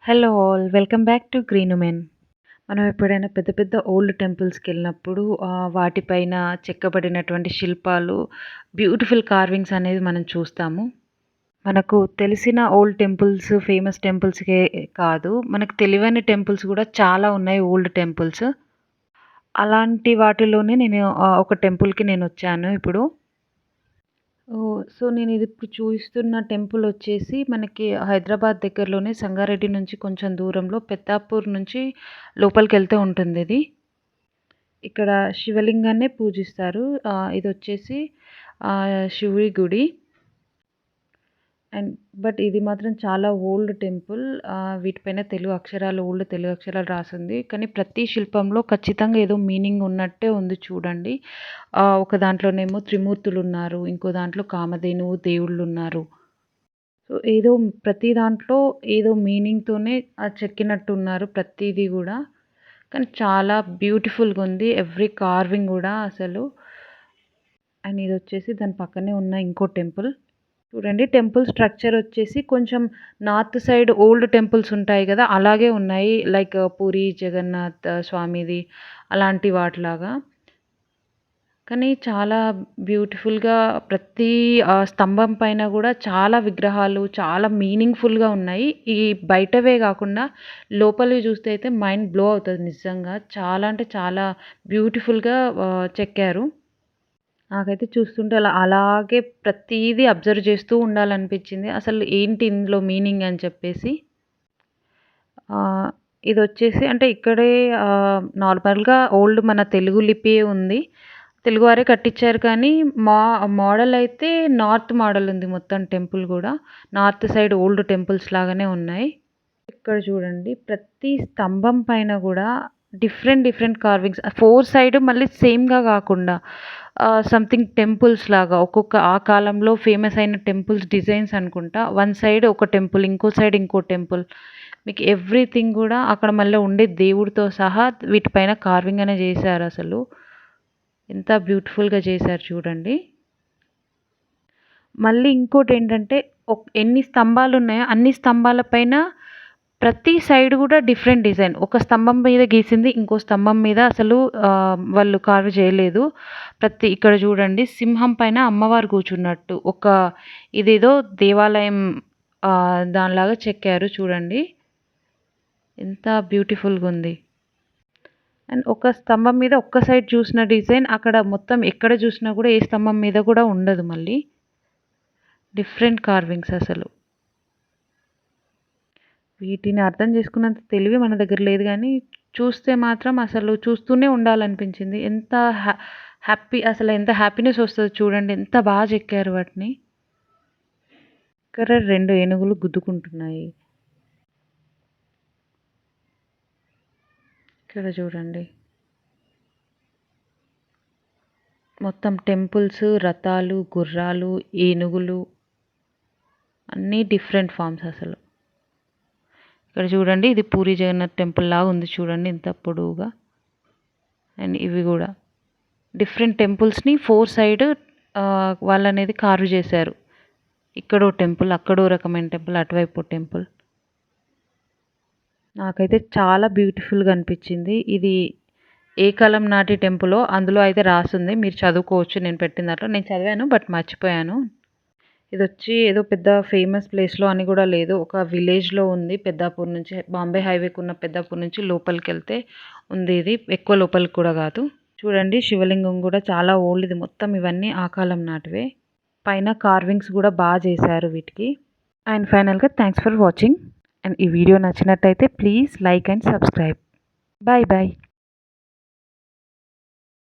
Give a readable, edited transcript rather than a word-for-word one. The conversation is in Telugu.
Hello all welcome back to గ్రీనుమెన్. మనం ఎప్పుడైనా పెద్ద పెద్ద ఓల్డ్ టెంపుల్స్కి వెళ్ళినప్పుడు వాటిపైన చెక్కబడినటువంటి శిల్పాలు, బ్యూటిఫుల్ కార్వింగ్స్ అనేది మనం చూస్తాము. మనకు తెలిసిన ఓల్డ్ టెంపుల్స్, ఫేమస్ టెంపుల్స్కే కాదు, మనకు తెలియని టెంపుల్స్ కూడా చాలా ఉన్నాయి, ఓల్డ్ టెంపుల్స్. అలాంటి వాటిలోనే నేను ఒక టెంపుల్కి నేను వచ్చాను ఇప్పుడు. సో, నేను ఇది ఇప్పుడు చూపిస్తున్న టెంపుల్ వచ్చేసి మనకి హైదరాబాద్ దగ్గరలోనే సంగారెడ్డి నుంచి కొంచెం దూరంలో పెద్దాపూర్ నుంచి లోపలికెళ్తే ఉంటుంది ఇది. ఇక్కడ శివలింగాన్నే పూజిస్తారు. ఇదొచ్చేసి శివుడి గుడి. బట్ ఇది మాత్రం చాలా ఓల్డ్ టెంపుల్. వీటిపైన ఓల్డ్ తెలుగు అక్షరాలు రాసుంది. కానీ ప్రతి శిల్పంలో ఖచ్చితంగా ఏదో మీనింగ్ ఉన్నట్టే ఉంది చూడండి. ఒక దాంట్లోనేమో త్రిమూర్తులున్నారు. ఇంకో దాంట్లో కామధేనువు, దేవుళ్ళున్నారు. సో, ఏదో ప్రతి దాంట్లో ఏదో మీనింగ్‌తోనే చెక్కినట్టున్నారు ప్రతీది గూడా. కానీ చాలా బ్యూటిఫుల్‌గా ఉంది. ఎవ్రీ కార్వింగ్ గూడా అసలు. అండ్ ఇదొచ్చేసి దాని పక్కనే ఉన్న ఇంకో టెంపుల్. చూడండి, టెంపుల్ స్ట్రక్చర్ వచ్చేసి కొంచెం నార్త్ సైడ్ ఓల్డ్ టెంపుల్స్ ఉంటాయి కదా, అలాగే ఉన్నాయి. లైక్ పూరి జగన్నాథ్ స్వామిది అలాంటి వాటిలాగా. కానీ చాలా బ్యూటిఫుల్గా ప్రతి స్తంభం పైన కూడా చాలా విగ్రహాలు చాలా మీనింగ్ఫుల్గా ఉన్నాయి. ఈ బయటవే కాకుండా లోపలివి చూస్తే అయితే మైండ్ బ్లో అవుతుంది నిజంగా. చాలా అంటే చాలా బ్యూటిఫుల్గా చెక్కారు. నాకైతే చూస్తుంటే అలాగే ప్రతీదీ అబ్జర్వ్ చేస్తూ ఉండాలనిపించింది. అసలు ఏంటి ఇందులో మీనింగ్ అని చెప్పేసి. ఇదొచ్చేసి అంటే ఇక్కడే నార్మల్‌గా ఓల్డ్ మన తెలుగు లిపియే ఉంది. తెలుగువారే కట్టించారు కానీ మోడల్ అయితే నార్త్ మోడల్ ఉంది మొత్తం టెంపుల్ గూడా. నార్త్ సైడ్ ఓల్డ్ టెంపుల్స్ లాగానే ఉన్నాయి. ఇక్కడ చూడండి, ప్రతి స్తంభం పైన గూడా డిఫరెంట్ కార్వింగ్స్. 4 సైడ్ మళ్ళీ సేమ్‌గా కాకుండా సంథింగ్ టెంపుల్స్ లాగా ఒక్కొక్క ఆ కాలంలో ఫేమస్ అయిన టెంపుల్స్ డిజైన్స్ అనుకుంటా. వన్ సైడ్ ఒక టెంపుల్, ఇంకో సైడ్ ఇంకో టెంపుల్. మీకు ఎవ్రీథింగ్ గూడా అక్కడ మళ్ళీ ఉండే దేవుడితో సహా వీటిపైన కార్వింగ్ అనేది చేశారసలు. ఎంత బ్యూటిఫుల్‌గా చేశారు చూడండి. మళ్ళీ ఇంకోటేంటంటే ఎన్ని స్తంభాలున్నాయో అన్ని స్తంభాల పైన ప్రతి సైడ్ గూడా డిఫరెంట్ డిజైన్. ఒక స్తంభం మీద గీసింది ఇంకో స్తంభం మీద అసలు వాళ్ళు కార్వ్ చేయలేదు. ఇక్కడ చూడండి, సింహం పైన అమ్మవారు కూర్చున్నట్టు ఇదేదో దేవాలయం దానిలాగా చెక్కారు చూడండి. ఎంత బ్యూటిఫుల్‌గుంది. అండ్ ఒక స్తంభం మీద ఒక్క సైడ్ చూసిన డిజైన్ అక్కడ మొత్తం ఎక్కడ చూసినా కూడా ఏ స్తంభం మీద కూడా ఉండదు మళ్ళీ. డిఫరెంట్ కార్వింగ్స్ అసలు. వీటిని అర్థం చేసుకున్నంత తెలివి మన దగ్గర లేదు కానీ చూస్తే మాత్రం అసలు చూస్తూనే ఉండాలనిపించింది. ఎంత ఎంత హ్యాపీనెస్ వస్తుందో చూడండి, ఎంత బాగా చెక్కారు వాటిని. ఇక్కడ 2 ఏనుగులు గుద్దుకుంటున్నాయి. ఇక్కడ చూడండి, మొత్తం టెంపుల్స్, రథాలు, గుర్రాలు, ఏనుగులు అన్నీ డిఫరెంట్ ఫామ్స్ అసలు. ఇక్కడ చూడండి, ఇది పూరి జగన్నాథ్ టెంపుల్ లాగా ఉంది చూడండి, ఇంత పొడవుగా. అండ్ ఇవి కూడా డిఫరెంట్ టెంపుల్స్ని 4 సైడ్ వాళ్ళనేది కార్వ్ చేశారు. ఇక్కడో టెంపుల్, అక్కడో రకమైన టెంపుల్, అటువైపు టెంపుల్. నాకైతే చాలా బ్యూటిఫుల్గా అనిపించింది. ఇది ఏ కాలం నాటి టెంపులో అందులో అయితే రాసుంది, మీరు చదువుకోవచ్చు. నేను పెట్టిన దాంట్లో నేను చదివాను బట్ మర్చిపోయాను. ఇదొచ్చి ఏదో పెద్ద ఫేమస్ ప్లేస్లో అని కూడా లేదు, ఒక విలేజ్లో ఉంది. పెద్దాపూర్ నుంచి బాంబే హైవేకి ఉన్న పెద్దాపూర్ నుంచి లోపలికి ఉంది. ఇది ఎక్కువ లోపలికి కూడా కాదు. చూడండి, శివలింగం కూడా చాలా ఓల్డ్. ఇది మొత్తం ఇవన్నీ ఆ కాలం నాటివే. పైన కార్వింగ్స్ కూడా బాగా చేశారు వీటికి. అండ్ ఫైనల్గా థ్యాంక్స్ ఫర్ వాచింగ్. అండ్ ఈ వీడియో నచ్చినట్టయితే please like and subscribe. Bye bye.